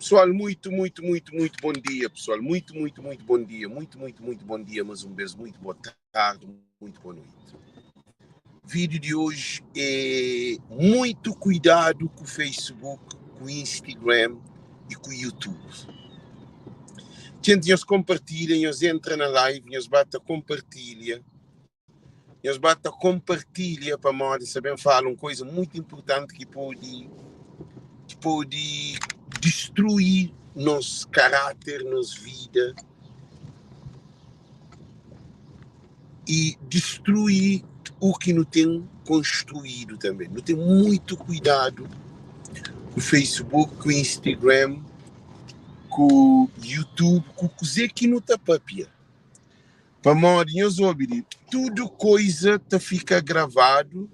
Pessoal, muito bom dia, pessoal. Muito bom dia. Muito bom dia, mais uma vez. Muito boa tarde, muito boa noite. O vídeo de hoje é muito cuidado com o Facebook, com o Instagram e com o YouTube. Gente, eles compartilham, eles entram na live, eles batem compartilha. Eles batem compartilha para moda, sabem, falam coisa muito importante que pode destruir nosso caráter, nossa vida e destruir o que não tem construído também. Não tem muito cuidado com o Facebook, com o Instagram, com o YouTube, com coisa que não está papia. Para modo, tudo coisa tá fica gravado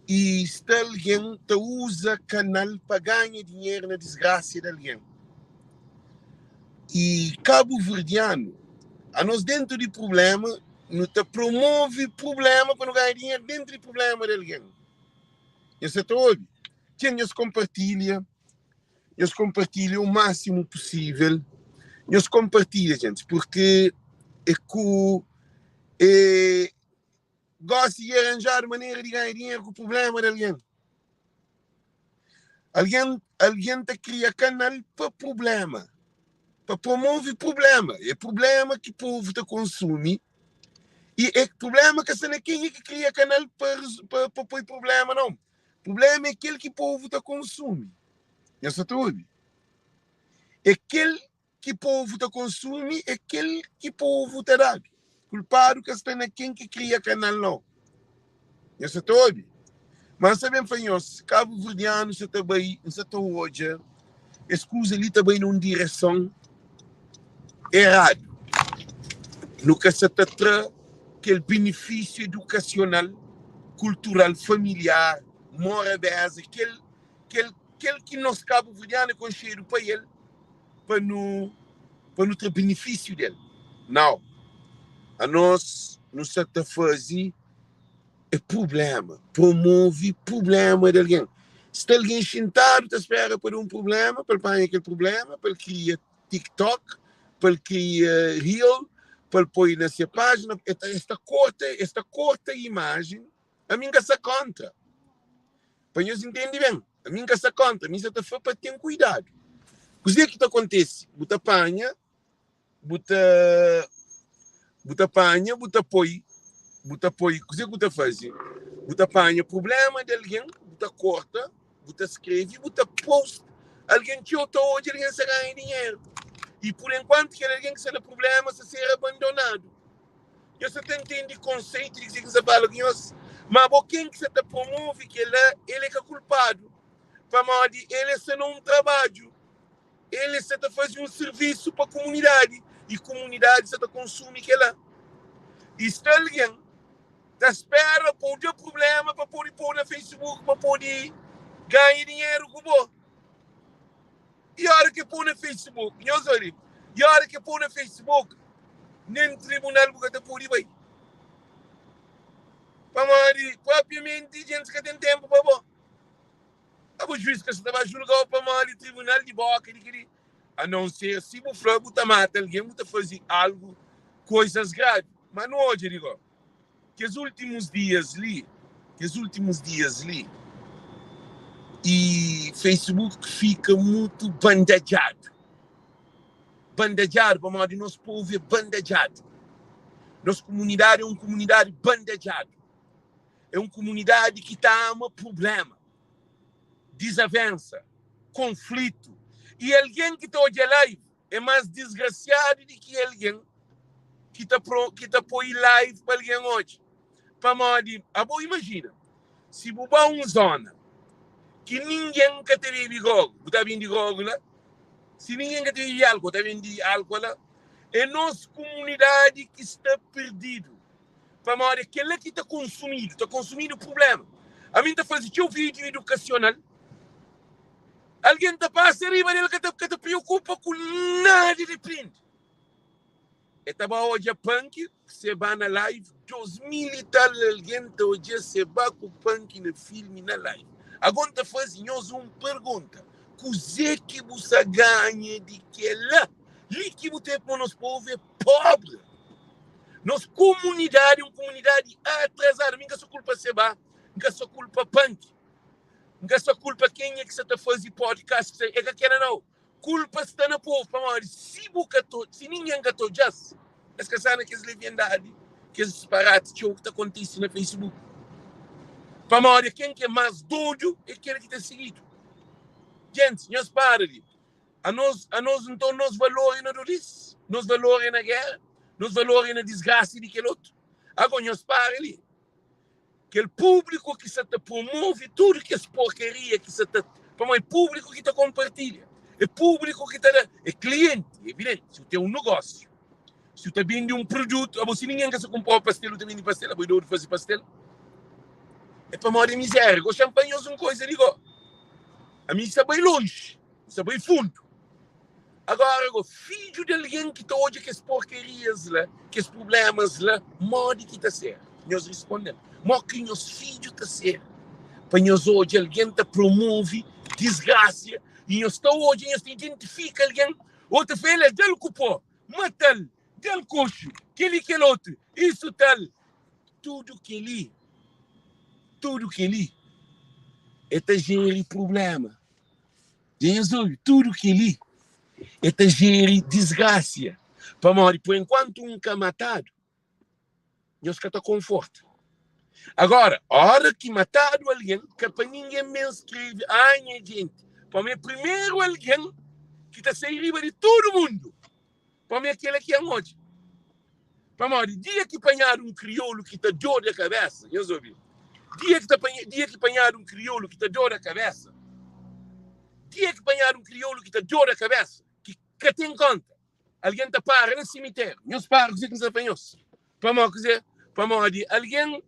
e se alguém tá usa canal para ganhar dinheiro na desgraça de alguém. E Cabo Verdeano, a nós dentro de problema, não te promove problema para não ganhar dinheiro dentro de problema de alguém. Isso é todo. Quem nos compartilha o máximo possível. Nos compartilha, gente, porque gosta de arranjar maneira de ganhar dinheiro com o problema de alguém. Alguém te cria canal para problema. Para promover problema. É problema que o povo te consome. E é problema que não é quem é que cria canal para pôr problema, não. O problema é aquele que o povo te consome. Isso tudo. É aquele que o povo te consome, é aquele que o povo te dá. Culpado que não é quem que cria canal, não. Isso tudo. Mas sabem, fanhos, Cabo Verdeano, você está bem, você está hoje, escusa ali também numa direção errada. Nunca se trata aquele benefício educacional, cultural, familiar, mora base, aquele que nós Cabo Verdeano conseguimos para ele, para não ter benefício dele. Não. A nós não se trata de fazer é problema, promove problema de alguém. Se alguém sentado, te espera por um problema, para apanhar aquele problema, para criar TikTok, para criar Reel, para pôr na sua página, esta corta imagem, a mim que se contra. Para nós entender bem, a mim que se contra, a mim se foi para ter cuidado. O que é que acontece? Você apanha, você apanha, você apoia. Você apoia, o que você faz? Você apanha problema de alguém, você corta, você escreve, você posta. Alguém que eu estou hoje, alguém se ganha dinheiro. E por enquanto que alguém que se tem problema, se ser abandonado. Você entende o conceito de que você fala com nós, mas quem que você te promove, que ele é que é culpado. Para modo, ele se não trabalho. Ele se te faz um serviço para a comunidade. E a comunidade se te consome que lá. E se alguém te espera por ter problema para poder pôr no Facebook, para poder ganhar dinheiro com você. E a hora que pôr no Facebook, e a hora que pôr no Facebook, nem tribunal você pode ir. Para propriamente, gente que tem tempo para você. O juiz que você vai julgar para o tribunal de boca, a não ser se o frango está matando alguém, você fazer algo, coisas graves. Mas não hoje, digo. Que os últimos dias ali, e Facebook fica muito bandejado. Bandejado, para modo de nosso povo é bandejado. Nossa comunidade é uma comunidade bandejada. É uma comunidade que está a problema, desavença, conflito. E alguém que está hoje live é mais desgraciado do que alguém que está por live para alguém hoje. Para modo de, imagina, se você é uma zona que ninguém que teve droga, está vindo droga lá, se ninguém que teve álcool, está vindo álcool lá, é nossa comunidade que está perdido. Para modo de aquele que está consumindo o problema. A mim está fazendo um vídeo educacional, alguém está passando arriba dele que te preocupa com nada de print. Estava hoje a punk, se vai na live, 2000 e tal, alguém está hoje se vai com o punk no filme na live. Agora te fazemos uma pergunta. coisa que você ganha de que lá, que você para nosso povo é pobre. Nossa comunidade é uma comunidade atrasada. Não é só culpa Seba, não é só culpa Punk, não é só culpa quem é que você está fazendo podcast, é que aquela não. Culpa está no povo, se ninguém gatou just, essa sana que é leviandade, que é disparate, que está acontecendo no Facebook. Para a quem que é mais doido é aquele que está seguido. Gente, nós para ali. A nós então, nós valores na dores, nós valores na guerra, nós valores na desgraça de aquele outro. Agora, nós para ali. Aquele público que se te promove tudo que é porcaria, que se te... Para é público que te compartilha. É público que te dá. É cliente, é evidente. Se você tem um negócio, se você vende um produto, se ninguém quer se comprar pastel, você vende pastel, você vai fazer pastel. É para morrer miséria. O champanhe é uma coisa, digo. A mim está bem longe, está bem fundo. Agora, o filho de alguém que está hoje com as porcarias lá, com os problemas lá, morre que está certo. Nós respondemos. Mas que os filhos está certo. Para nós hoje alguém está promove desgraça. E nós está hoje, nós identifica alguém. Outra filha dele culpou, mata-lhe, dele coxo, aquele outro, isso tal. Tudo que ele é gerir problema. Jesus, tudo que ele é gerir desgraça. Para morrer, por enquanto um é matado, nós que está conforto. Agora, a hora que matado alguém, que para ninguém me escreve, gente, para mim, primeiro alguém que está saindo de todo mundo, para mim, aquele que é onde? Para morrer, dia que apanharam um crioulo que está dor da cabeça, eu ouvi. Dia que apanharam um crioulo que está dor da cabeça, dia que apanharam um crioulo que está dor da cabeça, que tem conta, alguém está para no cemitério, nós para, que nos apanhou-se. Para morrer, alguém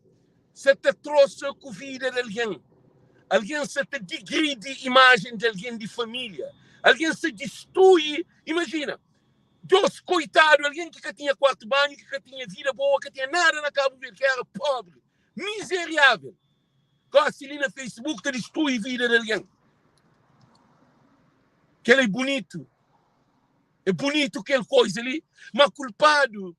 se te trouxe a vida de alguém. Alguém se te degride a imagem de alguém de família. Alguém se destrói. Imagina, Deus, coitado, alguém que tinha quarto banho, que tinha vida boa, que tinha nada na Cabo Verde, que era pobre, miserável. Gosta ali no Facebook, te destrói a vida de alguém. Que ele é bonito. É bonito aquela coisa ali, mas culpado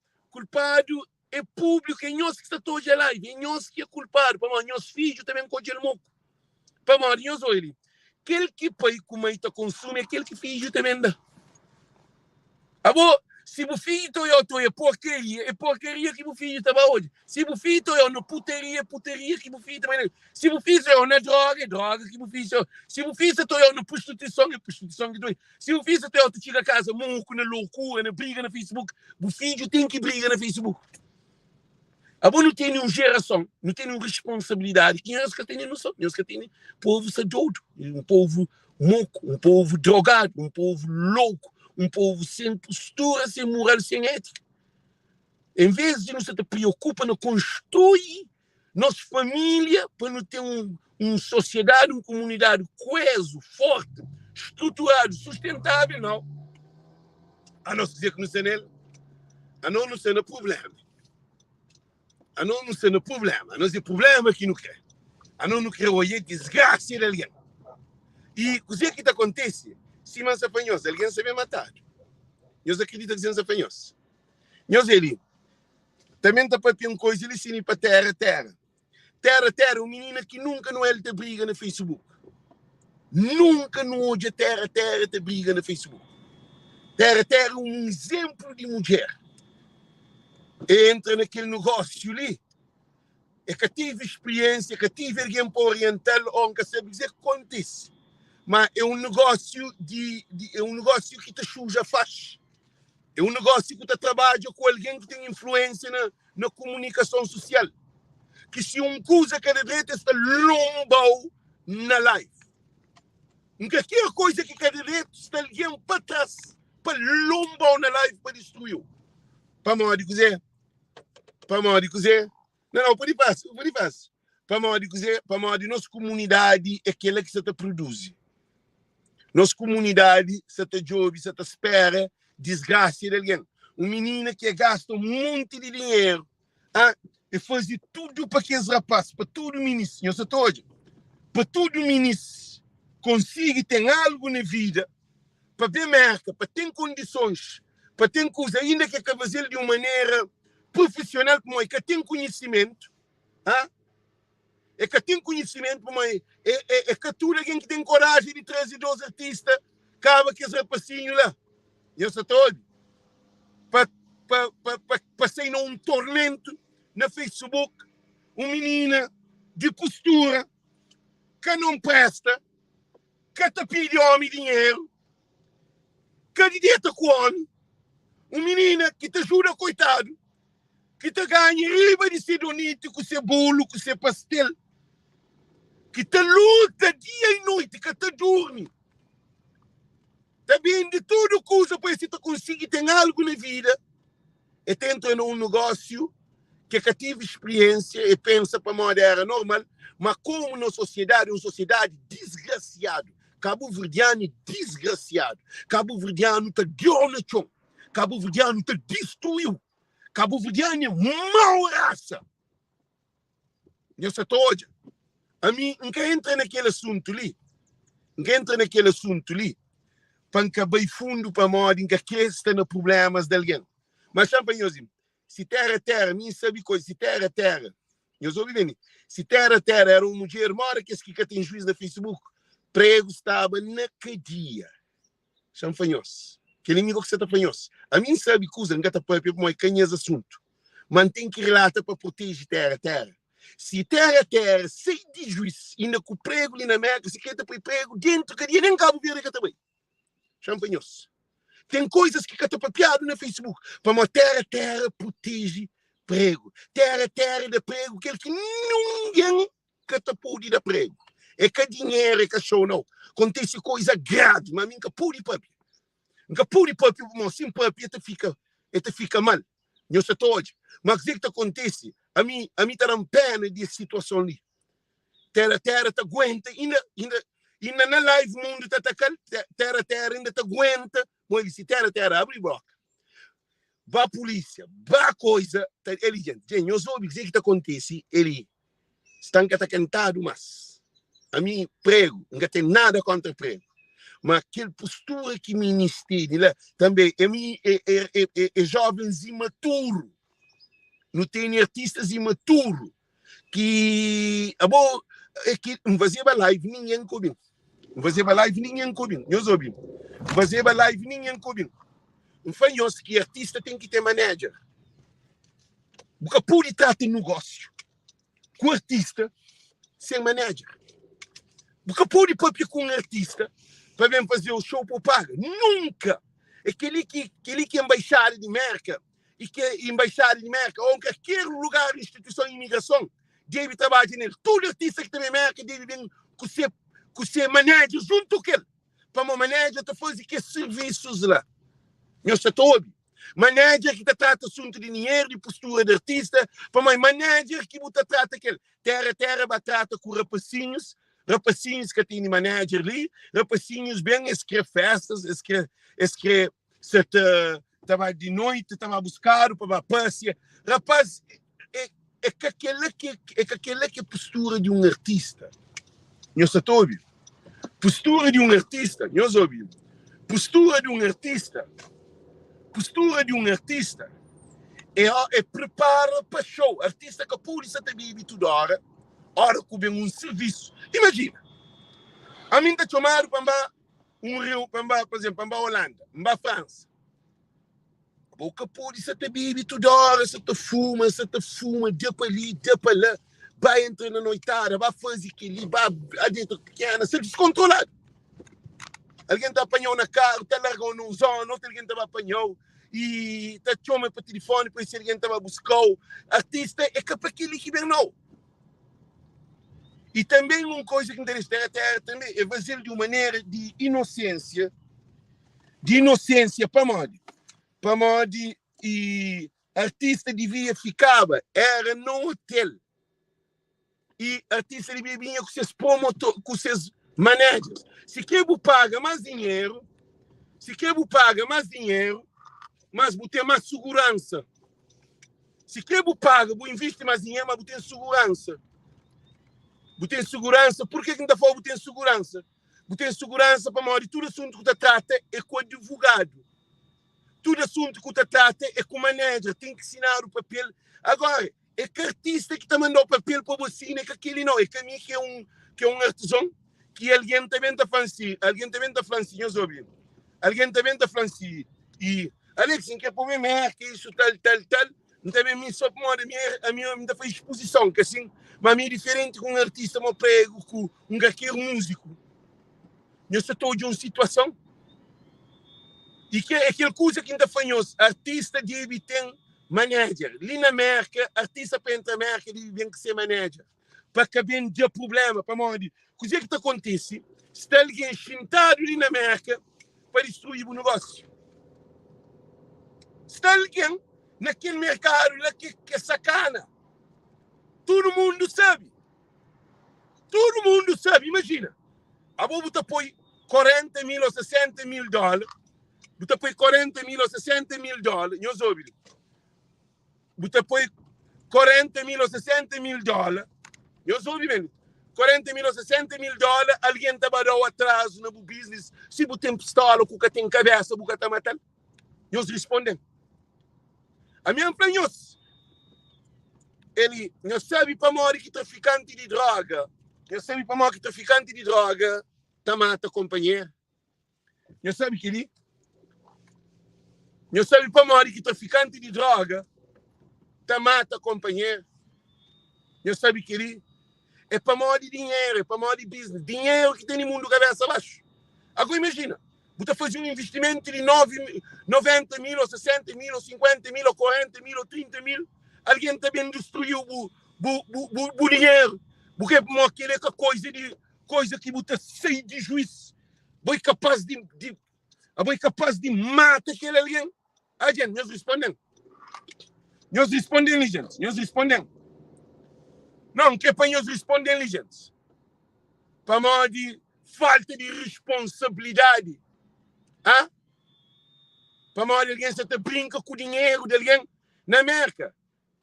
é público, é nós que está todo lá, é nós que é culpado, para nós filhos também com o moco. Para nós, olha, aquele que pai como está consome, aquele que filho também dá. Se o filho é porcaria que o filho está hoje. Se o filho é na puteria que o filho também. Se o filho é na droga que o filho. Se o filho é na prostituição que dois. Se o filho é na tira casa, monco na loucura, na briga no Facebook, o filho tem que brigar no Facebook. Não tem uma geração, não tem uma responsabilidade que nós que temos noção. Nós que temos povo sadouro, um povo moco, um povo drogado, um povo louco, um povo sem postura, sem moral, sem ética. Em vez de nos preocupar em construir nossa família para não ter uma sociedade, uma comunidade coesa, forte, estruturada, sustentável, não. A nós dizer que não sei nele, a não ser no problema. A não ser no problema. A não ser problema que não quer. A não quer olhar desgraça de alguém. E o que acontece? Se nós apanhamos, alguém se vê matado. Nós acreditamos que nós apanhamos. Nós ali, também está para ter uma coisa, ele ensina para terra, uma menina que nunca não é te briga no Facebook. Nunca não hoje terra, te briga no Facebook. Terra, um exemplo de mulher. Entra naquele negócio ali, é que tive experiência, que tive alguém para orientar, onde sabe dizer que acontece. Mas é um negócio que te suja faz. É um negócio que te trabalha com alguém que tem influência na comunicação social. Que se coisa que a direita está lombou na live. Qualquer coisa que a direita está alguém para trás, para lombou na live, para destruir. Para mal dizer. Não, pode passar. Para mal dizer, nossa comunidade é aquela que se te produz. Nossa comunidade se te jove, se te espera desgraça de alguém. Uma menina que gasta um monte de dinheiro e faz tudo para aqueles rapazes, para todo ministro, para todo ministro, consiga ter algo na vida, para ver marca, para ter condições, para ter coisa, ainda que é fazer de uma maneira profissional, como é que tem conhecimento, ah? É que tem conhecimento, como é que tudo alguém que tem coragem de trazer 2 artistas, acaba que esse rapacinho lá, eu sou todo, para sair num tormento na Facebook, uma menina de postura que não presta, que te pede homem dinheiro, que te deita com homem, uma menina que te ajuda, coitado, que te ganha riba de ser bonito com seu bolo, com seu pastel, que te luta dia e noite, que te dorme. Também de tudo coisa para se tu conseguir ter algo na vida, e te entra num negócio que tive experiência e pensa para uma era normal, mas como na sociedade, uma sociedade desgraciada, cabo-verdiano desgraciado, cabo-verdiano te deu no chão, cabo-verdiano te destruiu, cabo-verdiano é mau raça. Eu sei todo. A mim, nunca entra naquele assunto ali, para acabar fundo para modo em que está nos problemas de alguém. Mas, champanhozinho, se terra, mim sabe coisa, se terra, eu sou vivendo, se terra era uma mulher mora que tem juiz no Facebook, prego estava na cadeia. Champanhoso. Que inimigo que você está fanhoso. A mim sabe coisa, não está para como é canhas assunto. Mantém que relata para proteger terra. Se terra, sem de juiz, ainda com prego ali na América, se quer para prego dentro, que nem cabo verde que também. Champanhoso. Tem coisas que está papiado no Facebook. Para uma terra protege prego. Terra de prego, que ninguém que te pode dar prego. É que dinheiro, é que show, não. Acontece coisa grave, mas nunca pode papi. Nunca pode papi, mas sem papi, te fica mal. Eu sei todo. Mas o que acontece? A mim está dando pena de situação ali. Terra te aguenta, ainda na live mundo está atacando, terra ainda te aguenta. Mas se terra abre boca. Vá a polícia, vá coisa. Ele diz, eu sou o que acontece, ele está cantado, mas a mim prego, não tem nada contra prego. Mas aquela postura que ministério lá, também é jovens imaturos. Não tem artistas imaturos que não fazia live ninguém comigo. Não fazia live ninguém comigo. Eu sou bem. Não fazia live ninguém comigo. Não faz que artista tem que ter manager. Porque pode tratar negócio com artista sem manager. Porque pode papiar com um artista para vir fazer o show por paga. Nunca! É aquele que é embaixada de marca e que é embaixada de marca ou em qualquer lugar, instituição de imigração, deve trabalhar nele. Todo artista que tem marca deve vir com seu manager junto com ele. Para o manager te fazer que serviços lá. Eu sei todo. Manager que te trata assunto de dinheiro, de postura de artista, para o manager que te trata aquele. Terra vai tratar com rapacinhos que tem manager ali, rapacinhos bem escrever festas, escrever estava de noite, estava a buscar para a passeia. Rapaz, é que aquela que é postura de um artista. Eu sei todo. Postura de um artista, eu ouvi. Postura de um artista é prepara para show. Artista que pode ser também toda hora que vem um serviço. Imagina, a mim está chamado para rio, por exemplo, para a Holanda, para a França. O que pode ser também toda hora, se te fuma, de para ali, de para lá, vai entrar na noitada, vai fazer aquilo, vai dentro pequena, ser descontrolado. Alguém te apanhou na cara, te largou num zona, outro alguém te apanhou e te chamou para o telefone, depois alguém te buscou. Artista é para aquele que vem não. E também uma coisa que interessa também é fazer de uma maneira de inocência para modo e artista devia ficar era no hotel e artista devia vir com seus promotores, com seus managers. Se quer paga mais dinheiro, mas você tem mais segurança. Se quer paga, você investe mais dinheiro, mas você tem segurança. Você tem segurança. Por que ainda for você tem segurança? Você tem segurança para morrer. Tudo assunto que você trata é com o advogado. Tudo assunto que você trata é com o manager. Tem que assinar o papel. Agora, é que artista que te mandou o papel para você, não é que aquele não. É que a mim que é um artesão, que alguém também está falando, alguém também está falando, eu soube. Alguém também está falando, e Alex, que é problema é que isso tal, também me só para a minha me faz exposição, que assim, mas a minha é diferente com um artista, um prego, com um gaqueiro músico. Eu estou de uma situação. E que é aquela coisa que ainda fanhoso, artista deve ter manager. Ali na América, artista para entrar na América deve ser manager. Para caber de problema, para morrer. O que é que acontece? Está alguém sentado ali na América para destruir o negócio. Está alguém naquele mercado lá que é sacana. Todo mundo sabe. Todo mundo sabe, imagina. A boa põe 40 mil ou 60 mil dólares. Você põe 40 mil ou 60 mil dólares. Eu soube. Você põe 40 mil ou 60 mil dólares. Eu soube mesmo. 40 mil ou 60 mil dólares. Alguém trabalhou atrás no business. Se você tem pistola, que tem cabeça, você está matando. Eu respondem. A minha planhosa. Ele não sabe para morrer que traficante de droga. Não sabe para morrer que traficante de droga tá mata companheiro. Não sabe que ele. Não sabe para morrer que traficante de droga tá mata companheiro. Não sabe que ele. É para morrer de dinheiro, é para morrer de business. Dinheiro que tem no mundo cabeça abaixo. Agora imagina. Você faz um investimento de 90 mil, ou 60 mil, ou 50 mil, ou 40 mil, ou 30 mil. Alguém também destruiu o dinheiro. Porque aquela coisa que você sai de juízo. Você é capaz de matar aquele alguém. A gente, nós respondemos. Nós respondemos, gente. Nós respondemos. Não, que é para nós responder, gente. Para mal de falta de responsabilidade. Hã? Para mal de alguém se te brinca com o dinheiro de alguém na América.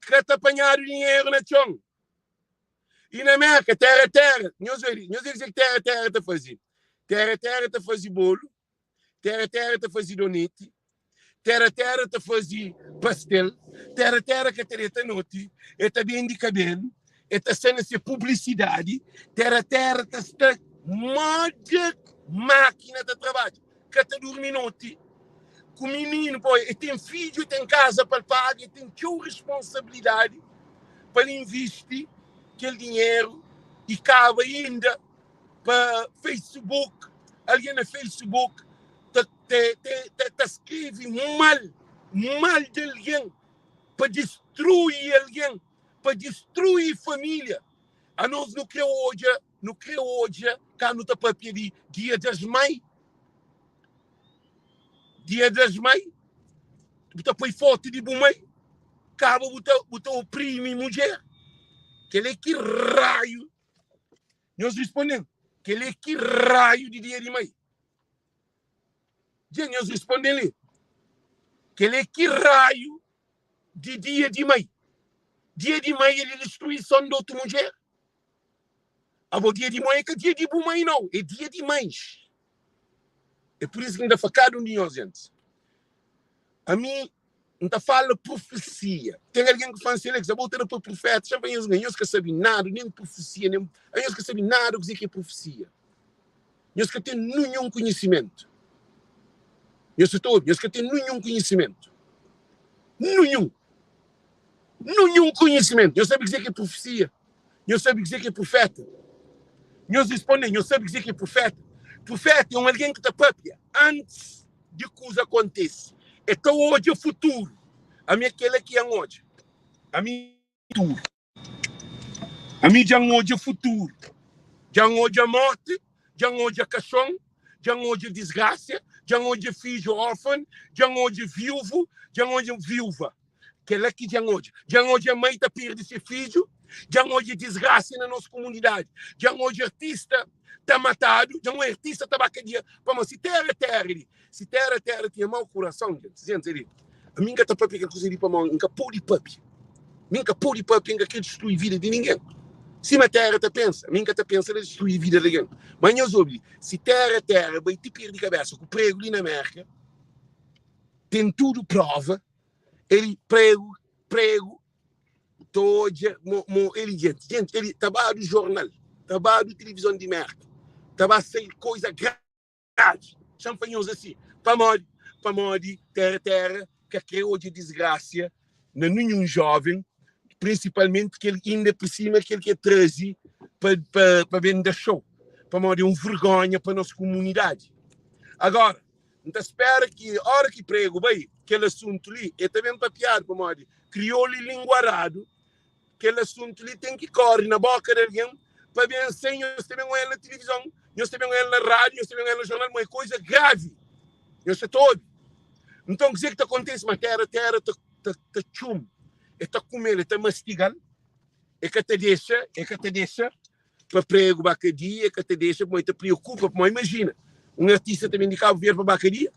Quer te apanhar o dinheiro na chão. E na América, terra. Nós dizemos que terra te fazia. Terra te fazia bolo. Terra te fazia donete. Terra te fazia pastel. Terra que te noite. E também de cabelo. E te sendo publicidade. Terra te está máquina de trabalho. Que te dorme noite. Com o menino, pô, e tem filho, tem casa para pagar, e tem tua responsabilidade para investir aquele dinheiro e cabe ainda para Facebook. Alguém no Facebook te escreve mal de alguém para destruir alguém, para destruir família. A nós não quer hoje, cá não está para pedir Dia das Mães. Dia das Mães, você põe foto de mãe, acaba você oprime mulher. Que ele é que raio. Nós respondemos, que ele é que raio de dia de mãe. Nós respondemos, que ele é que raio de dia de mãe. Dia de mãe é de destruição de outra mulher. O dia de mãe é que dia de mãe não, é dia de mães. É por isso que ainda facado um dia, gente. A mim, ainda fala profecia. Tem alguém que fala assim, Alex, eu vou ter para profeta. Já vem os ganhos que sabem nada, nem profecia, nem os que sabem nada, o que é profecia. Os que têm nenhum conhecimento. Os que têm nenhum conhecimento. Nenhum conhecimento. Eu sei dizer que é profecia. Eu sei dizer que é profeta. Nós respondem, eu sei dizer que é profeta. Profeta é alguém que está própria antes de coisa aconteça. Então hoje é o futuro. A minha aquele aqui é hoje. A minha futuro. A minha já hoje é o futuro. Já hoje é morte, já hoje é caixão, já hoje é desgraça, já hoje é filho órfão, já hoje é viúvo, já hoje é viúva. Aquele aqui já hoje a mãe está perdendo seu filho, já hoje é desgraça na nossa comunidade. Já hoje artista está matado, já um artista está bacadia. Vamos, se terra tinha mau coração, gente, a minha está própria que coisa para mão, nunca pôde papi, nunca que destruir a vida de ninguém. Se a terra te pensa, minha te pensa destruir a vida de alguém. Mas eu soube, se terra, vai te perder de cabeça com o prego ali na América, tem tudo prova, ele prego, todo, ele, gente, ele estava do jornal, estava do televisão de América, estava a sair coisa grave, champanhões assim, para morrer, terra, que criou de desgraça, nenhum jovem, principalmente que ele ainda por cima que ele quer trazer para vender show, para morrer vergonha para a nossa comunidade. Agora, não espera que a hora que prego, bem, aquele assunto ali, é também para piada, para morrer, crioulo e linguarado, aquele assunto ali tem que correr na boca de alguém para ver assim, nós também ele na televisão, nós também ele na rádio, nós também ele no jornal, uma coisa grave. Eu sei todo. Então, o que é que acontece? Mas terra te chum, está comer, está mastigar, é que te deixa para prego, bacadia, é que te deixa, mas te preocupa, mas imagina, um artista também de Cabo Verde para bacadia,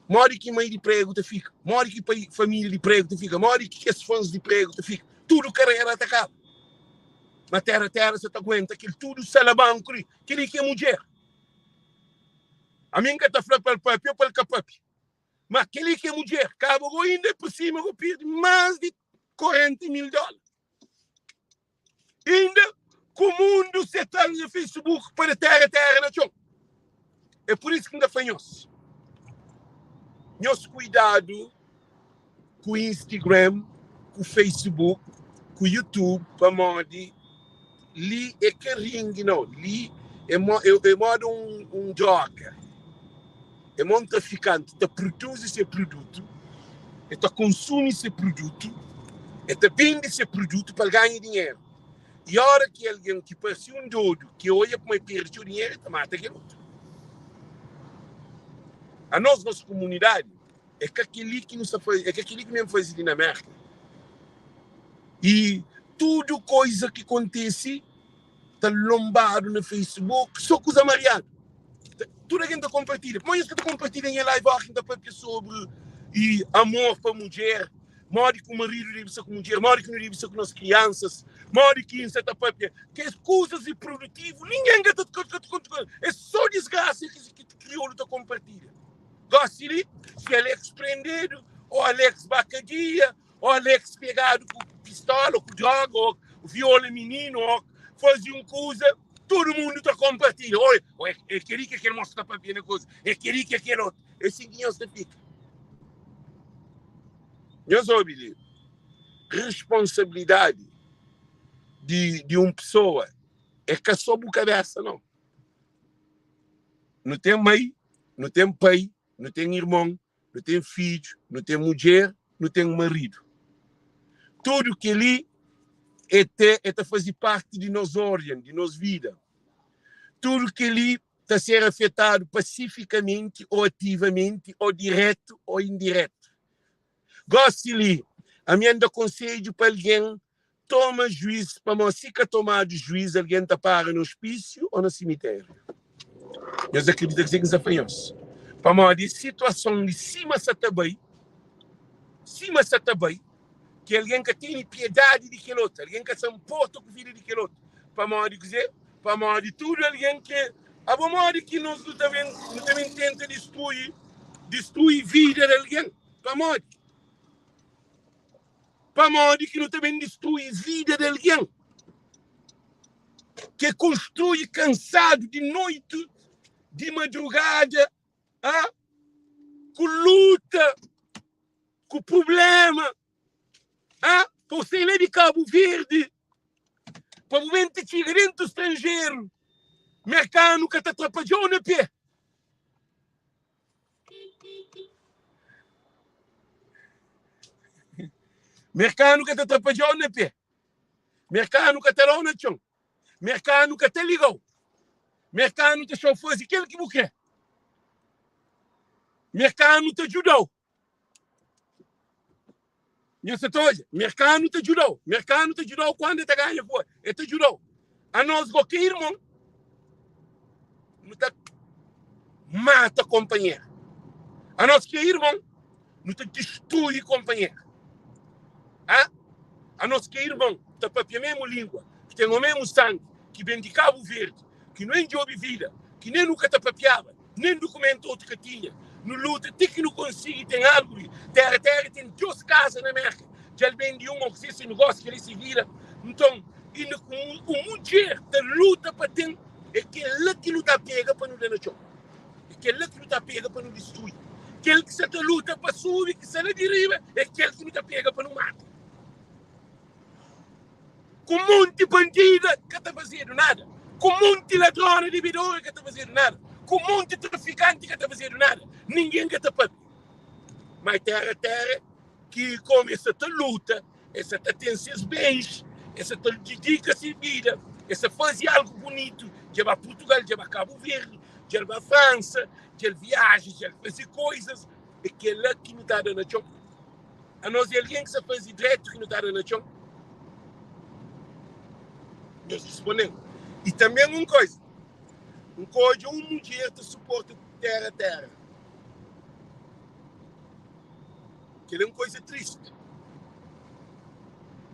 mora que mãe de prego te fica, mora que família de prego te fica, mora que as fãs de prego te fica, tudo carreira atacado. Mas terra, você te aguenta, aquilo tudo salabanco, aquilo que é mulher. A minha que está falando para o papi ou para o capapi. Mas aquele que é mulher, acaba ainda por cima, eu perdi mais de $40 mil. Ainda com o mundo se está no Facebook para terra, na chão. É por isso que ainda fanhos. Nós cuidado com o Instagram, com o Facebook, com o YouTube, para modo li é que ringue, não. Li é modo um droga. É um traficante que produz esse produto, que consome esse produto, que vende esse produto para ganhar dinheiro. E a hora que alguém que parece um doido, que olha para perder o dinheiro, ele mata aquele outro. A nossa comunidade é que aquele que nos faz, é que aquele que mesmo faz ali na América. E tudo coisa que acontece está lombado no Facebook, só coisa mariada. Tudo a gente compartilha. Mas que compartilha em live aqui sobre e amor para a mulher, mora que o marido deve ser com a mulher, mora que não deve ser com as crianças, mora que isso está que as coisas e produtivo, ninguém é só desgraça que criou outra compartilha. Gosta de se Alex prendido, ou Alex bacadia, ou Alex pegado com pistola, ou com droga, ou viola menino, ou fazer uma coisa. Todo mundo está compartilhando. Olha, é querer que aquele mostra para ver a coisa. É querer que aquele outro. É assim que nós fica. Nós ouvimos responsabilidade de uma pessoa é que é só a cabeça, não. Não tem mãe, não tem pai, não tem irmão, não tem filho, não tem mulher, não tem marido. Tudo que ali é fazer parte de nós origem, de nossa vida. Tudo que ali está a ser afetado pacificamente ou ativamente, ou direto ou indireto. Gosto ali, a minha conselho para alguém, toma juízo, para você que tomar juízo, alguém está para no hospício ou no cemitério. Eu acredito que isso é famoso. Para uma situação de cima se está bem, que alguém que tem piedade de aquele outro, alguém que se importa com a vida de aquele outro, para dizer, para de tudo, alguém que a modo que nós não também tenta destruir a vida de alguém, para modo que não também destrói a vida de alguém, que construi cansado de noite, de madrugada, com luta, com problema, por ser lá de Cabo Verde, para o momento de chegar dentro do estrangeiro, mercado que te atrapalhou na pé. Mercado que te atrapalhou na pé. Mercado que te deu na chão. Mercado que te ligou. Mercado te achou fazer aquilo que você quer. Mercado te ajudou. Mercado te ajudou. Mercado te ajudou quando te ganha foi. Ele te ajudou. A nós, qualquer irmão, não te mata companheiro. A nós, que irmão, não te destrói companheiro. A nós, que irmão, te papia mesmo língua. que tem o mesmo sangue, que vem de Cabo Verde, que não é de vida, que nem nunca te papiava, nem documento outro que tinha. No luta, tem que não consegue, tem árvore, terra, tem 2 casas na América. Já vem de ou que esse negócio que ele se vira. Então, o mulher que luta para ter, é aquele que luta pega para não dar na chão. É aquele que luta pega para não destruir. Aquele que se luta para subir, que se ele deriva, é aquele que luta pega para não matar. Com um monte de bandida que está fazendo nada. Com um monte de ladrões de bidões que está fazendo nada. Com um monte de traficantes que está fazendo nada. Ninguém que está fazendo. Mas terra que começa a luta, essa tem seus bens, essa dedica-se vida, essa faz algo bonito, já vai a Portugal, já vai a Cabo Verde, já vai a França, já viaja, já faz coisas, é aquela que não está dando a chão. A nós é alguém que se faz direito que não está dando a chão. Nós respondemos. E também uma coisa, um mulher que suporta terra. Que é uma coisa triste.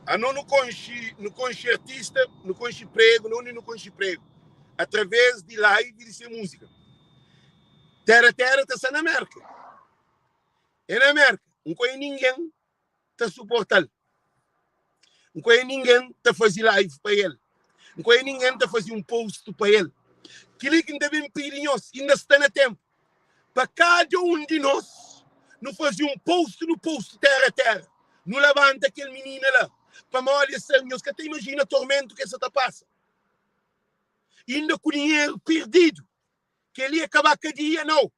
A não conhece artista, não conhece prego, não conhece prego. Através de live e de ser música. Terra está na América. É na América. Não conhece ninguém está suportando. Não conhece ninguém está fazendo live para ele. Não conhece ninguém está fazendo um post para ele. Aquilo que devem pedir nós, ainda está no tempo. Para cada um de nós, não fazer um post no post terra. Não levanta aquele menino lá. Para mal nós que até imagina o tormento que essa tá passa. Ainda com dinheiro perdido. Que ele ia acabar com a dia, não.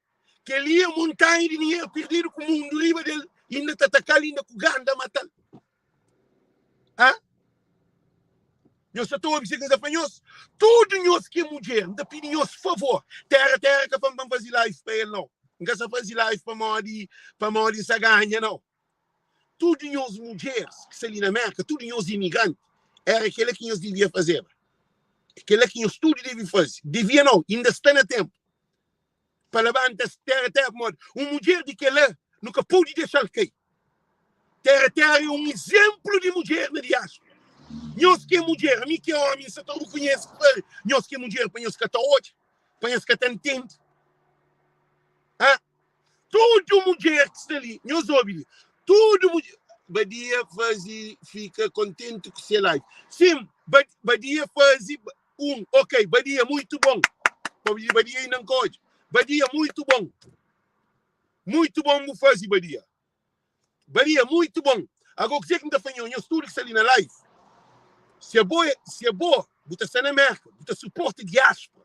Que ele ia montanha de dinheiro perdido com o mundo livre dele. Ainda está atacando, ainda com o ganda matando. Hã? Nós estamos a dizer que nós, tudo nós que é mulher, não pedir nós favor. Terra que vamos fazer live para ele, não. Não se fazer live para morrer essa ganha, não. Tudo nós mulheres que estão ali na América, tudo nós imigrantes, era aquilo que nós devíamos fazer. Aquilo que nós tudo devíamos fazer. Devia não, ainda está no tempo. Para levantar terra, modo. Uma mulher de que ela nunca pode deixar cair. Terra é um exemplo de mulher na diáspora. Nós que é mulher, a mim que é homem, se eu reconheço, nós que é mulher, para nós que está hoje, para nós que está entende. Tudo mulher que está ali, nós ouvimos. Tudo mulher. Badia fica contente com ser live. Sim, Badia faz ok, Badia muito bom. Badia não pode. Badia muito bom. Muito bom me faz Badia. Badia muito bom. Agora que você que não está fazendo, nós tudo que está ali na live. Se é boa, você está na América, você suporta diáspora,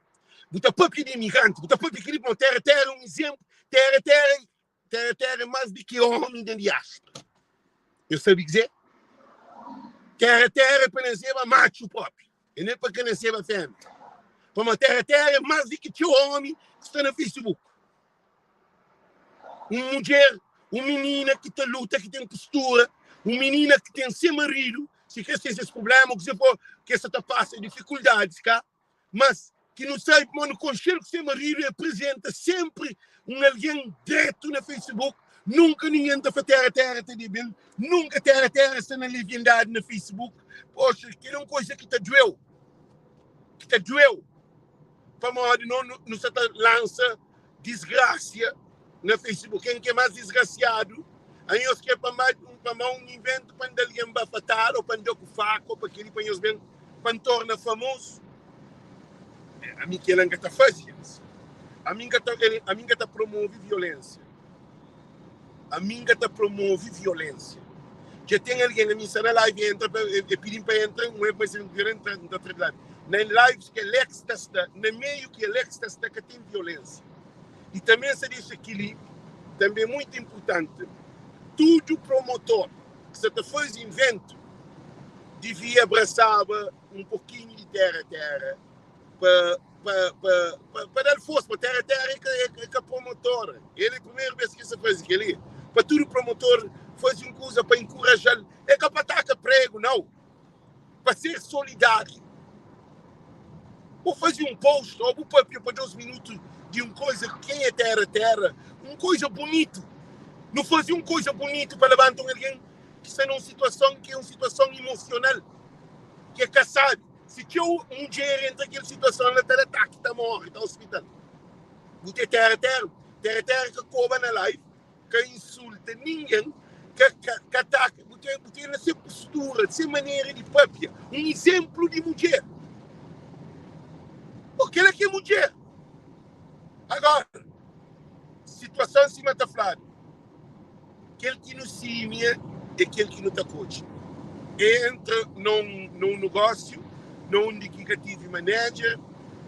você pode de imigrante, você pode pedir para terra é um exemplo. Terra é mais do que homem da diáspora. Eu sabia dizer? Terra é para nascer macho próprio. E nem para nascer a fêmea. Para uma terra é mais do que homem que está no Facebook. Uma mulher, uma menina que está luta, que tem postura, uma menina que tem seu marido, se quer ter esses problemas, que essa está passando dificuldades, cá, mas que não sabe, mano, conselho que seu marido apresenta sempre um alguém direto no Facebook, nunca ninguém está fazendo terra, nunca terra está na leviandade no Facebook. Poxa, que é uma coisa que está doeu. Para modo não se lança desgraça no Facebook. Quem que é mais desgraciado? Aí nós que é para um invento para alguém bafatar, ou para dar com faca, ou para aquele para tornar famoso. A mim que ele está fazendo. A mim que está promove violência. Já tem alguém na minha live entra e pedir para entrar, não é para ser entrar na tribunal. Na lives que ele está, no meio que ele está que tem violência. E também se diz aquilo, também muito importante, tudo promotor que se faz invento devia abraçar um pouquinho de terra para dar força para terra é promotor. Ele é a primeira vez que se faz aquilo. Para tudo promotor faz uma coisa para encorajar. É que para atacar prego, não. Para ser solidário. Ou fazer um post, ou para 2 minutos de uma coisa, quem é terra, uma coisa bonita. Não fazer uma coisa bonita para levantar alguém que está numa situação que é uma situação emocional, que é cansado. Se tinha um dinheiro entre aquela situação, ela está ataque, está morre, está hospital. Você terra que cobra na live, que insulta ninguém, que ataca. Você nessa postura, nessa maneira de papia, um exemplo de mulher. Porque ela que é mulher. Agora, situação em cima da flada. Aquele que nos simia é aquele que não está coach. Entra num negócio, onde que tive manager,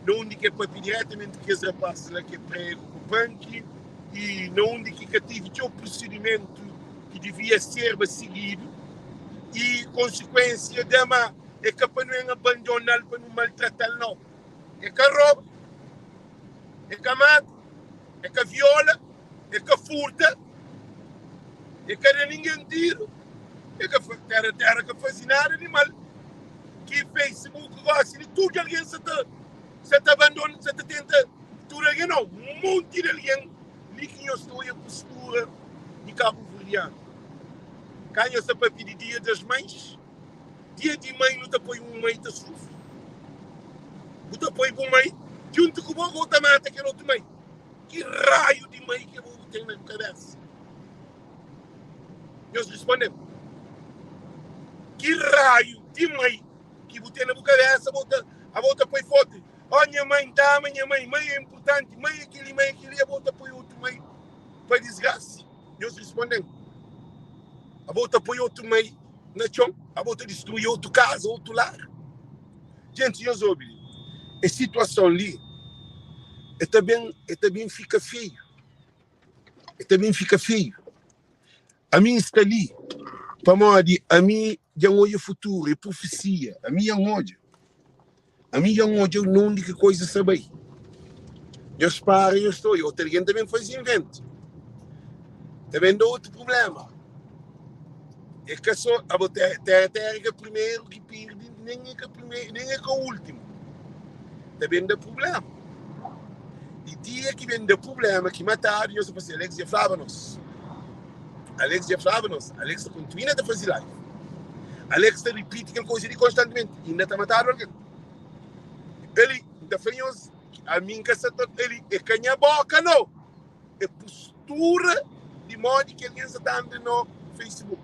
onde que é para diretamente que as rapazes lá que é prego com o banco, e onde que tive o procedimento que devia ser seguido, e consequência de uma é que para não abandonar, para não maltratar, não. É que rouba, é que mata, é que viola, é que furta, é que ninguém tira, é que terra que faz nada animal, que Facebook gosta de tudo, alguém se te abandona, se te tenta, tudo alguém não, um monte de alguém, ali que eu estou em postura de Cabo Verdeano. Quando eu para pedir dia das mães, dia de mãe não te apoio uma mãe te sofre. Não te apoio uma mãe, junto com o outro mata que outro mãe. Que raio de mãe que eu vou ter na cabeça? Nós respondemos. Que raio de mãe que vou ter na cabeça, a volta põe foto. Oh, minha mãe dá, minha mãe é importante, mãe é aquele, a volta põe outro mãe para desgraça. Nós respondemos. A volta põe outro mãe na chão, a volta destruir outro casa, outro lar. Gente, nós ouvimos. A situação ali também fica feio. Também fica feio. A mim está ali. Para mim, a mim já olho o futuro, é profecia. A mim já olho. A mim já olho não única coisa saber. Eu espero, eu estou. Outra gente também faz invento. Também dá outro problema. É que só a terra que primeiro que perde, nem é que o último. Também dá problema. E dia que vem do problema, que mataram, eu só passei, Alexia Flávanos. Alexia continua a fazer live. Alexia repite aquela coisa constantemente. E ainda está matando alguém. Ele, ainda fez a minha casa, ele é canha boca, não. É postura de modo que alguém está dando no Facebook,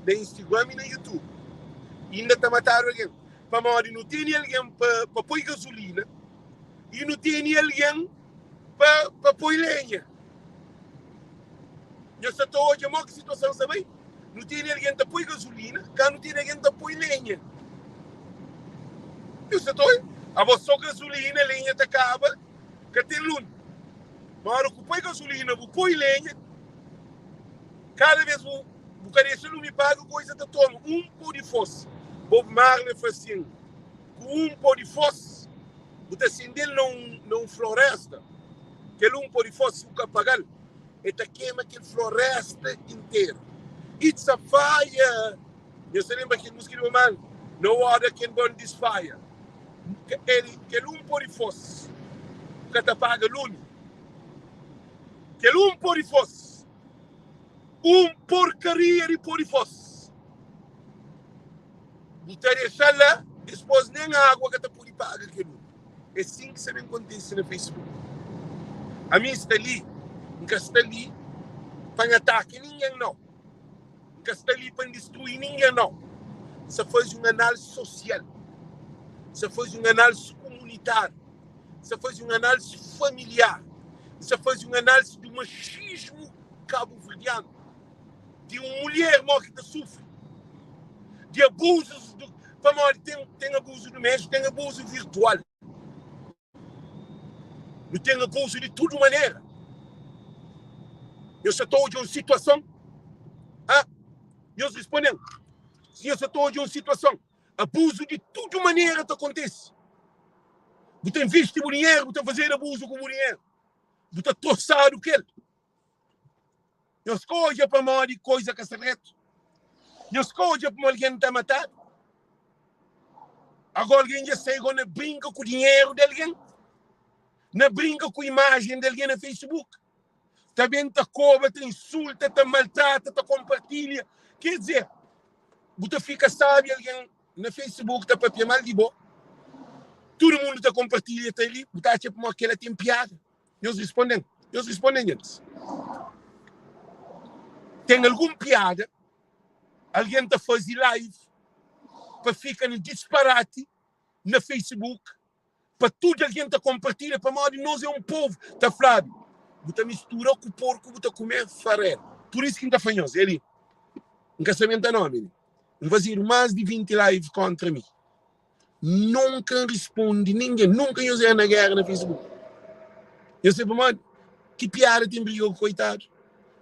no Instagram e no YouTube. E ainda está matando alguém. Para modo não tem alguém para pôr gasolina. E não tem alguém para pôr lenha. Eu só estou hoje, a que situação também. Não tem ninguém que põe gasolina, cá não tem ninguém que põe lenha. Eu só estou, a vossa gasolina, a lenha te acaba, que tem lune. Mas hora que põe gasolina, vou pôr lenha, cada vez vou querer se não me paga, coisa te toma. Um pó de fosse. Bob Marley faz assim, com um pó de fosse, você acender numa floresta, que um pó de fosse fica apagado. Eta queima aquela floresta inteira. It's a fire. Eu se lembra que música do man, no water can burn this fire. Que pó de fosse, que te apaga lume. Que pó de fosse, porcaria de pó de fosse. Você deixa lá, depois nem a água que te pode pagar aquilo. É assim que se acontece no Facebook. A minha está ali. Nunca está ali para atacar ninguém, não. Nunca está ali para destruir ninguém, não. Você faz uma análise social. Você faz uma análise comunitária. Você faz uma análise familiar. Você faz uma análise do machismo cabo-verdiano. De uma mulher que sofre. De abusos. Tem abuso doméstico, tem abuso virtual. Não tem abuso de toda maneira. Eu só estou de uma situação. Eles respondem. Se eu só estou de uma situação, abuso de toda maneira que acontece. Você investe o dinheiro, você fazer abuso com o dinheiro. Você torçar o que ele. Eu escolho para uma coisa que se reto. Eu escolho para alguém está matado. Agora alguém já sei quando brinca com o dinheiro de alguém. Não brinca com a imagem de alguém no Facebook. Também te cobra, te insulta, te maltrata, te compartilha. Quer dizer, você fica sábio, alguém no Facebook está para mal de boa. Todo mundo está compartilhando ali, está tipo aquela tem piada. Eles respondem antes. Tem alguma piada, alguém está fazendo live para ficar no disparate na Facebook, para tudo alguém está compartilhando, para modo nós é um povo, está falando, você mistura com o porco, você comer farelo. Por isso que está fanhoso, ele, um casamento anônimo, um fazer mais de 20 lives contra mim. Nunca responde ninguém, nunca usei na guerra no Facebook. Eu sei, mano, que piada tem briga, coitado.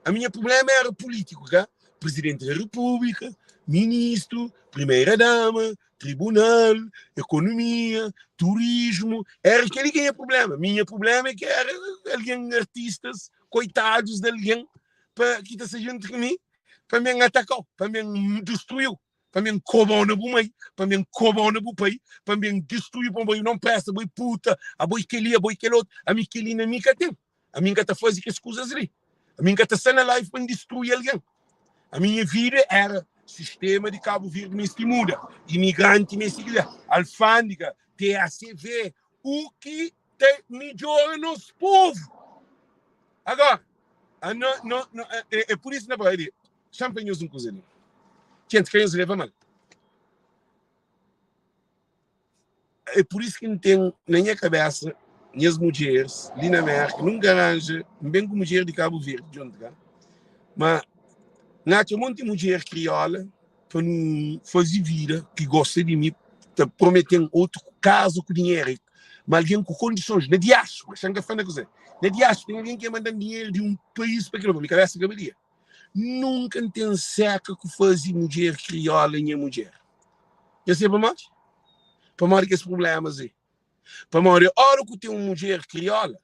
A minha problema era político, tá? Presidente da República, ministro, primeira-dama, tribunal, economia, turismo. Era aquele que tinha problema. Minha problema é que era alguém, artistas, coitados de alguém, que está junto comigo, para me atacar, para me destruir. Para mim, cobrar na bumei, para mim, cobrar na bupei, para mim, destruir, para mim, não presta, boi puta, a boi que ali, a boi que outro, a mim que ali na minha tem. A mim que está fazendo as coisas ali. A mim que está sendo live para destruir alguém. A minha vida era sistema de Cabo Verde me estimula, imigrante me estimula, alfândega, TACV, o que tem melhor nos povos. Agora, é por isso que não vai champanhos um cozinho. Gente, quem se leva mal. É por isso que não tem na minha cabeça, minhas mulheres, ali na América, num garagem, bem com mulher de Cabo Verde, junto, tá? Mas, não tem um monte de mulher crioula para não fazer vida, que gosta de mim, te prometendo outro caso com dinheiro, mas alguém com condições, na diáspora, sem que faça coisa. Na diáspora, tem alguém que manda dinheiro de um país para aquilo, para minha cabeça, que eu nunca tem seca que fazer mulher crioula em mulher. Eu sei para mais? Para mais que esse problema aí. Para mais, a hora que tem uma mulher crioula,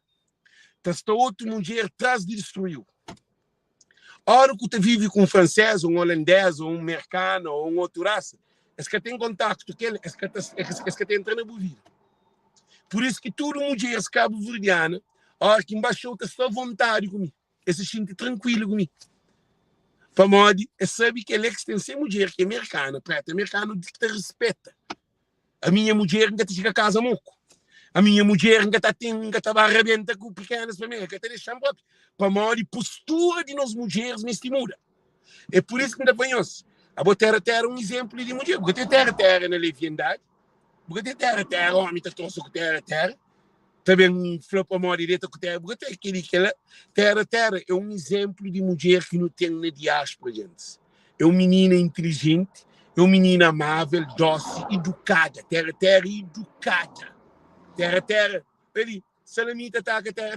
está outra mulher atrás de destruir. A hora que tu vive com um francês, um holandês, ou um americano, ou um outro raça, é que tem contato com ele, é que tem entrando na vida. Por isso que toda mulher cabo-verdiana, a hora que embaixo está à vontade comigo, é se sente tranquilo comigo. Para modo, sabe que ele é que tem ser mulher, que é americana, preta, americano que te respeita. A minha mulher ainda te chega a casa moco. A minha mulher ainda está arrebenta com pequenas para mim, ainda te deixa embora. Para modo, postura de nós mulheres me estimula. É por isso que ainda banhos. A botar terra um exemplo de mulher. Porque tem terra na leviandade. Porque tem terra, homem está trouxe com terra. Também falou para a mão direita com terra. Porque tem aquele que ela, terra é um exemplo de mulher que não tem na diáspora, gente. É uma menina inteligente, é uma menina amável, doce, educada. Terra educada. Terra. Ele, salamita, taca, terra,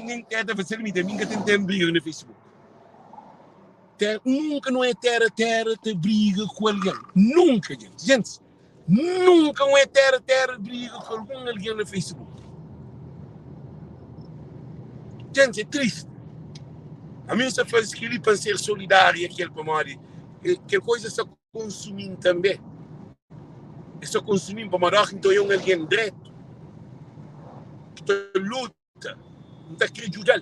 nem terra, salamita. Minha tem briga no Facebook. Nunca não é terra, te briga com alguém. Nunca, gente. Gente, nunca não é terra, briga com alguém no Facebook. Gente, é triste. A mim só faz aquilo para ser solidário, aquele para morrer. Que coisa só consumindo também. É só consumindo para morrer, então é alguém direto. Que luta, não está querendo ajudar.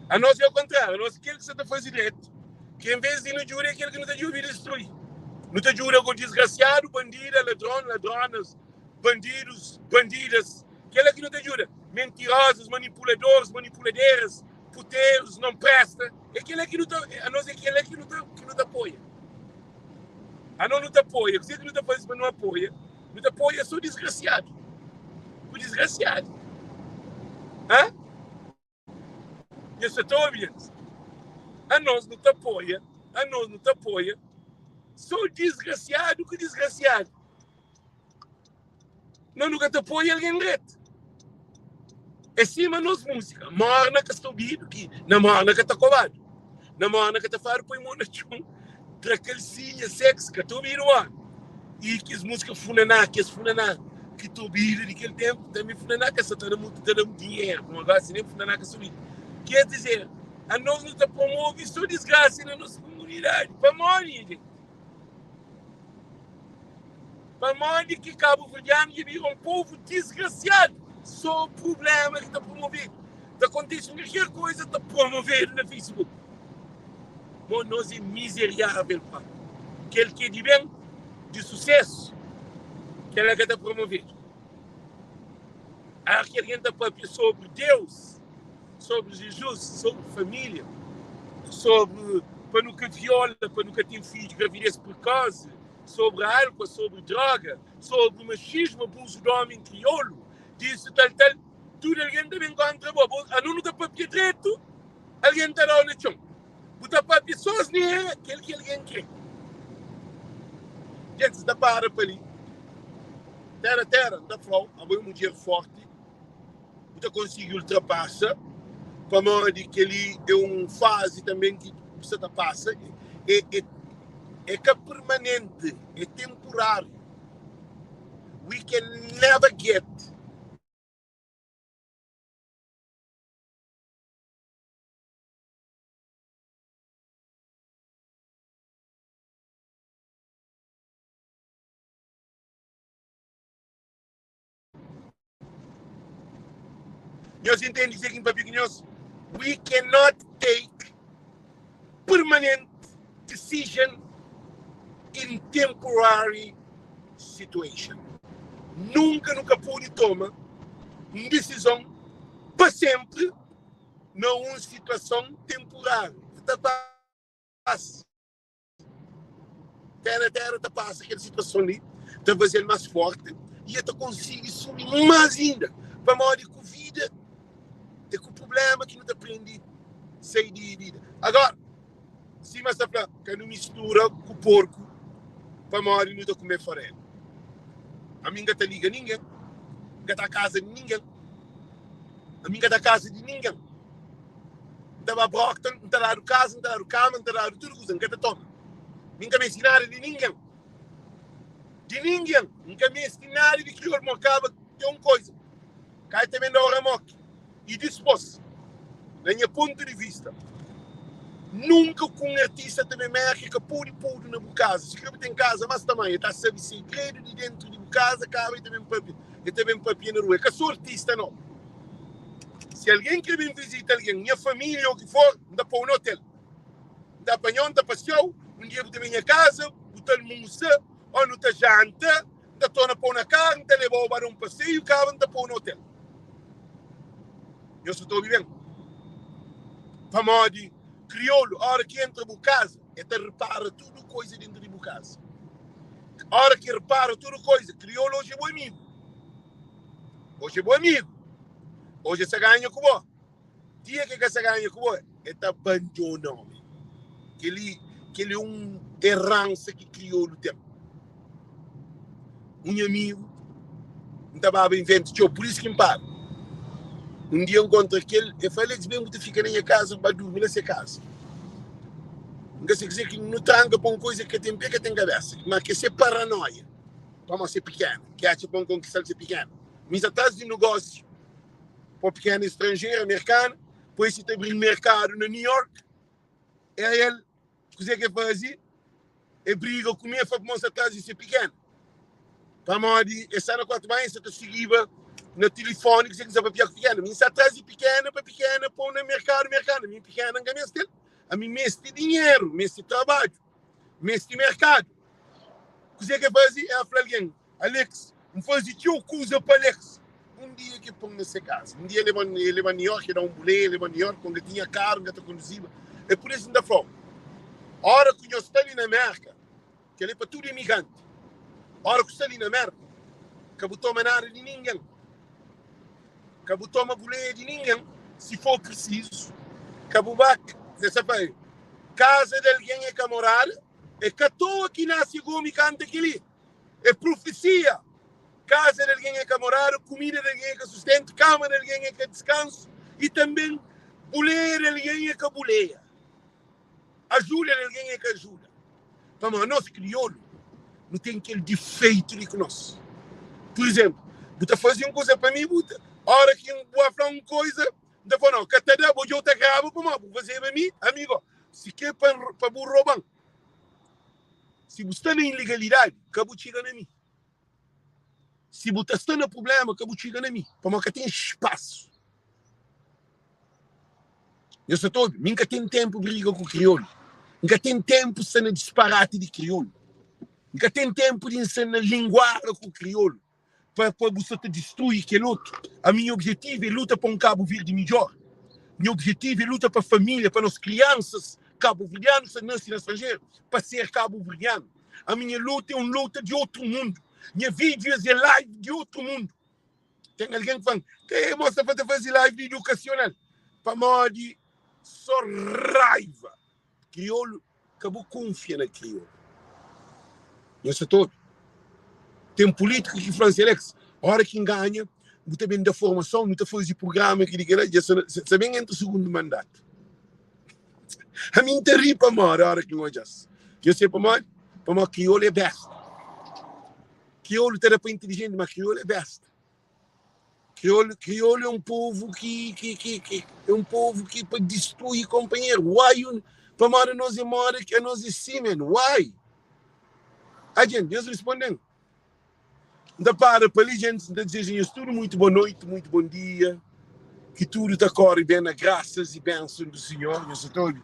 A nós é o contrário, a nós aquele que você está fazendo direto. Que em vez de não ajudar, é aquele que não te ajuda a destruir. Não te ajuda com desgraciado, bandido, ladronas, bandidos, bandidas. Aquele que não te ajuda. Mentirosos, manipuladores, manipuladoras, puteiros, não presta. É aquele que não te, a nós é aquele que não te apoia. A nós não te apoia. Você que não te faz, mas não apoia. Não te apoia, sou desgraciado. O desgraciado. Hã? Isso é tão obviamente. A nós não te apoia. A nós não te apoia. Sou desgraciado que desgraciado. Não nunca te apoia alguém reto. É cima nos música. Morna que estou ouvindo aqui. Na morna que está cobrado. Na morna que está faro põe mona chum. Tra calcinha, sexo, que estou ouvindo lá. E que as músicas funaná, que estou ouvindo naquele tempo, também funaná, que está dando muito dinheiro. Como agora, se nem funaná que subir. Quer dizer, a nós não te promove só desgraça na nossa comunidade. Para morrer, gente. Para morrer que Cabo Verdeano vira um povo desgraciado. Só o problema que está promovendo. Acontece qualquer coisa está promovendo no Facebook. Mas nós é miserável, pá. Aquele que é de bem, de sucesso, que ela está promovendo. que alguém está para sobre Deus, sobre Jesus, sobre família, sobre para nunca viola, para nunca ter filhos, gravidez precoce, sobre álcool, sobre droga, sobre machismo, abuso do homem crioulo, disso, tal, tudo alguém também encontra bobo. A não está para direito, alguém está lá no chão. Buta para pessoas, nem é aquele que alguém quer. Gente, se dá para ali. Terra, da flor, a boa mulher forte, você consegue ultrapassar, para modo que ele é fase também que você passa, é que é permanente, é temporário. We can never get. Nós entendemos aqui em Papinhos, we cannot take permanent decision in temporary situation. Nunca pode tomar uma decisão para sempre numa situação temporária. Passa. Terra passa aquela situação ali, está fazendo mais forte e até consegue subir mais ainda. Para modo que a vida é com o problema que não te aprende a sair de vida. Agora, se você fala que não mistura com o porco, para modo não te comer farelo. A minha te liga ninguém, a da casa de ninguém, a minha da casa de ninguém. Estava a broca, não está lá do casa, não está lá do cama, não está lá do tudo, não está toma. Nunca me ensinaram de ninguém. De ninguém. Nunca me ensinaram de que o irmão acaba de uma coisa. Cai também da hora moque. E dispôs, na minha ponto de vista, nunca com um artista também merca que pode na casa. Se escreve em casa, mas também está a saber segredo de dentro de casa, acaba e também papinha na rua. Que sou artista, não. Se alguém quer vir visitar alguém, minha família ou o que for, não dá para um hotel. Não dá para onde, passeio, um dia eu minha casa, botar almoço, ou não está janta, não está para uma carne, não está levar para um passeio, acaba, não está para um hotel. Eu só estou vivendo. Para modo crioulo, a hora que entra na casa, te repara tudo coisa dentro de casa. A hora que repara tudo coisa, crioulo hoje é bom amigo. Hoje é bom amigo. Hoje você ganha com o dia que você ganha com o é te abandonou. Aquele é herança que crioulo tem. Um amigo, não estava bem vendo, por isso que me para. Um dia eu encontro aquele, eu falei que bem que fica na minha casa para dormir nessa casa. Não quer dizer que não tranca para uma coisa que tem pé que tem cabeça, mas que é paranoia. Para ser pequeno, que acha bom conquistar ser pequeno. Mas atrás de negócio, para pequeno estrangeiro, americano, depois se abrir mercado na New York, é ele, o que fazia? É briga comigo para mostrar atrás de ser pequeno. Para modo, essa na 4 mais, você seguia no telefone, que você quiser para pequeno. Mas atrás de pequena, para pôr no mercado. Minha pequena não ganha dele. A mim meste dinheiro, meste trabalho, meste mercado. O que fazia? É falar alguém, Alex, não fazia tio coisa para Alex. Um dia que põe nessa casa. Um dia ele vai a New York, ele dá bulé, ele vai a New York, quando tinha carro, ele conduzia. É por isso que ainda falo. A hora que eu estou ali na América, que ele é para tudo imigrante. A hora que eu estou ali na América, que eu botou nada de ninguém. Que eu botou uma bulé de ninguém. Se for preciso, que eu você sabe, casa de alguém é camarada, é que a toa que nasce como e canta aquilo. É profecia. Casa de alguém é camarada, comida de alguém é que sustenta, cama de alguém é que descanso e também bulé de alguém é que buleia. Ajuda de alguém é que ajuda. Então, nós crioulo não tem aquele defeito de nós. Por exemplo, você fazia uma coisa para mim, a hora que eu vou falar uma coisa, eu falo, não, que te vou eu te gravo para fazer para mim, amigo, se quer para roubar, se você está na ilegalidade, que você chega na mim. Se você está no problema, que você chega na mim, para que tenha espaço. Eu sou todo, nunca tem tempo de brigar com o crioulo. Nunca tem tempo de ser disparate de crioulo. Nunca tem tempo de ensinar linguagem com o crioulo. para você te destruir aquele outro. A minha objetivo é lutar para um Cabo Verde melhor. Meu objetivo é lutar para a família, para as crianças cabo-verdianas que nascem no estrangeiro, para ser cabo-verdiano. A minha luta é uma luta de outro mundo. Minha vídeos é live de outro mundo. Tem alguém que fala, que mostra para fazer live educacional? Para morrer, só raiva. Crioulo, acabou confia na crioulo. Eu sei todo. Tem política que França Alex, a hora que ganha, muito bem da formação, muito faz de programa, que diga, já bem entre o segundo mandato. A mim terrível para morrer a hora que não já. Eu sei para morrer crioulo é besta. Crioulo é para inteligente, mas crioulo é besta. Crioulo é um povo que é um povo que para destruir companheiro. Why? Para morrer nós é morrer que nós é semen. Why? A gente, Deus respondendo. Da para ali, gente, da dizer tudo muito boa noite, muito bom dia, que tudo está correndo bem na graças e bênçãos do Senhor, eu sou todo.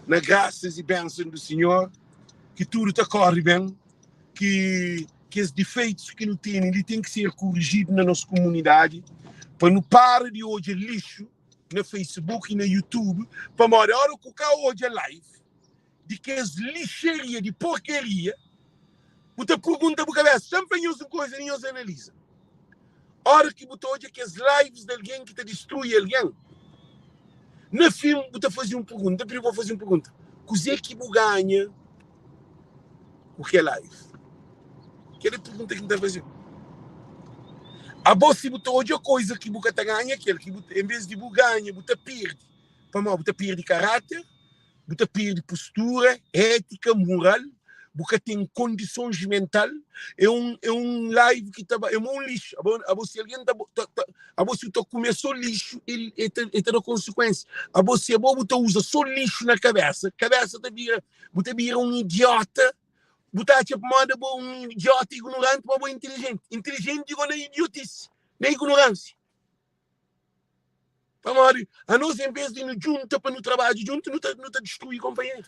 Na graças e bênçãos do Senhor, que tudo está correndo bem, que os defeitos que não tem, ele tem que ser corrigido na nossa comunidade, para não parar de hoje lixo no Facebook e no YouTube, para uma hora que o cara hoje é live, de que as lixerias de porcaria. Você pergunta para a cabeça, sempre tem uma coisa que você analisa. A hora que você olha que as lives de alguém que te destrói alguém, no filme você faz uma pergunta, depois eu vou fazer uma pergunta. O que você ganha o que é live? Aquela pergunta que você está fazendo. A você se você olha a coisa que você ganha, aquele que em vez de você ganha, você perde. Você perde caráter, você perde postura, ética, moral. Porque tem condições mentais, é um live que está é um lixo. Se alguém começou lixo, ele tem consequência. Você usa só lixo na cabeça você vira um idiota, você acha um idiota ignorante, mas inteligente. Inteligente digo na idiotice, na ignorância. A nós, em vez de ir junto para no trabalho junto, não está destruir companheiro.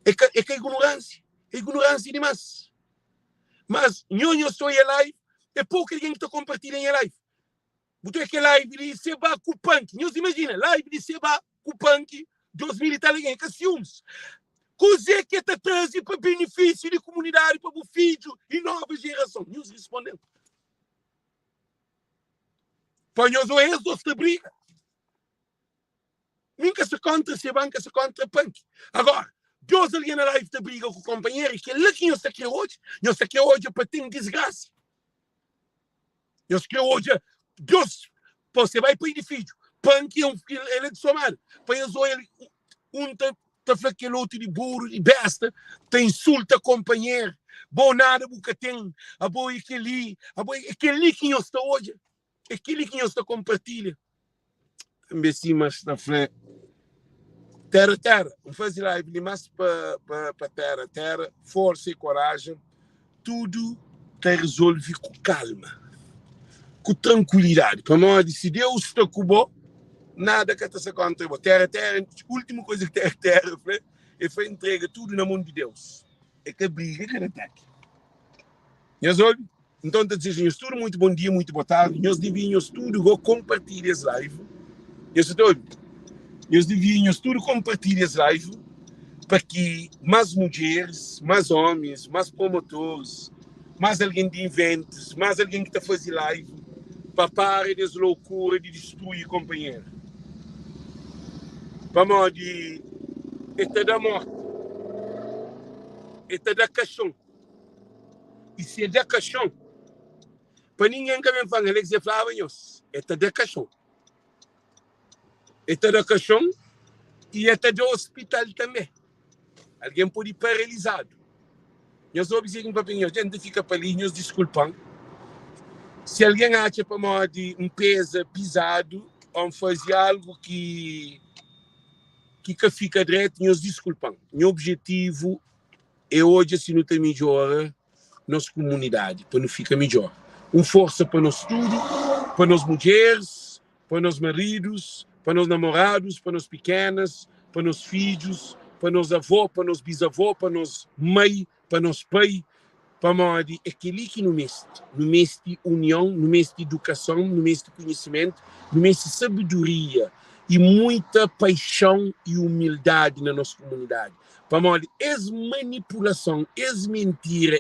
É que é ignorância demais. Mas, eu sou em live, é pouco alguém que está compartilhando em live. Você é que live de Seba com o punk. Você imagina, live de Seba com o punk, 2000 e tal, alguém que ciúmes. Coisa que está trazendo para benefício da comunidade, para o filho e nova geração. Nós respondemos. Para nós, o resto desta briga. Nunca se contra Seba, nunca se contra punk. Agora, Deus ali na live da briga com o companheiro, que é lá que eu sei que hoje é para ter desgraça. Eu sei que hoje, Deus, você vai para o edifício, punk é ele é de somar, para ele, tá falando que outro de burro, de besta, tem insulta companheiro, bom nada, porque tem, a boa é aquele que eu estou hoje, aquele que eu estou compartilha. Também sim, mas na frente. Terra, vamos fazer live mais para terra, força e coragem, tudo tem resolve com calma, com tranquilidade. Para nós, se Deus está com bom, nada que está contra você. Terra, a última coisa que terra é foi entrega tudo na mão de Deus. É que briga, que ataque. Então, está dizendo, tudo muito bom dia, muito boa tarde. Nós devíamos tudo compartilhar essa live. Nós devíamos tudo compartilhar essa live para que mais mulheres, mais homens, mais promotores, mais alguém de eventos, mais alguém que está fazendo live, para parar dessa loucura de destruir companheiro. Para nós, de da morte, da caixão. E se é da caixão, para ninguém que me fala, eles falavam, é da caixão. É da caixão e é do hospital também. Alguém pode ir paralisado. Eu sou observando para mim, a gente fica para ali, nos desculpam. Se alguém acha para nós de um peso pesado, ou fazer algo que fica direito, nos desculpam. Meu objetivo é hoje, se não tem melhor, nossa comunidade, para não ficar melhor. Força para nós tudo, para nós mulheres, para nós maridos, para nós namorados, para nós pequenas, para nós filhos, para nós avós, para nós bisavós, para nós mãe, para nós pai, para modo é aquele que no mês de união, no mês de educação, no mês de conhecimento, no mês de sabedoria e muita paixão e humildade na nossa comunidade. Para modo, manipulação, mentira,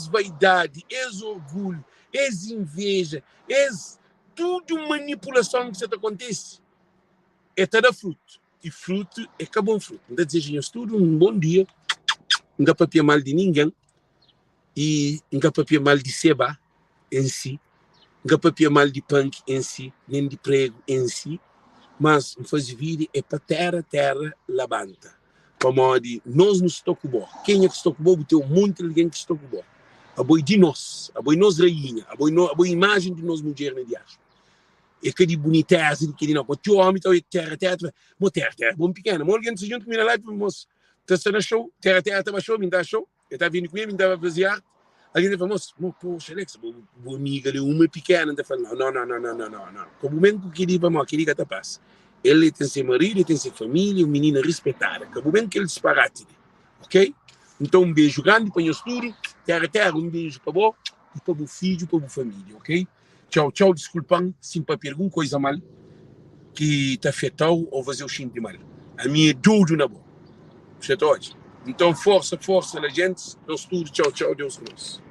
vaidade, orgulho, inveja, tudo manipulação que acontece. É toda fruto. E fruto é que bom fruto. Então, desejamos tudo um bom dia. Não dá para mal de ninguém. E não dá para mal de seba em si. Não dá para mal de punk em si. Nem de prego em si. Mas fazer vida é para terra, labanta. Para modo nós nos tocamos bom. Quem é que está com bom? Tem muito alguém que está com bom. A boi de nós. A boi nós rainha. A boi imagem de nós mulheres na diáspora. É que de boniteza, que de não, porque o homem está terra, bom pequeno, mas alguém se junta comigo lá, moço, está na show, terra, estava show, me dá show, eu estava vindo comigo, me dava fazer arte, alguém fala, moço, poxa, Alex, boa amiga, ele é uma pequena, está falando, não, como momento que ele vai, que ele está paz, ele tem seu marido, ele tem sua família, uma menina respeitada, como momento que ele disparate, ok? Então um beijo grande para nós tudo, terra, um beijo para você, e para o filho, para a família, ok? Tchau, desculpam, se para alguma coisa mal que está afetado ou fazer o xinte mal. A minha é tudo na boa. Então, força, gente. Nós tudo, tchau, Deus conosco.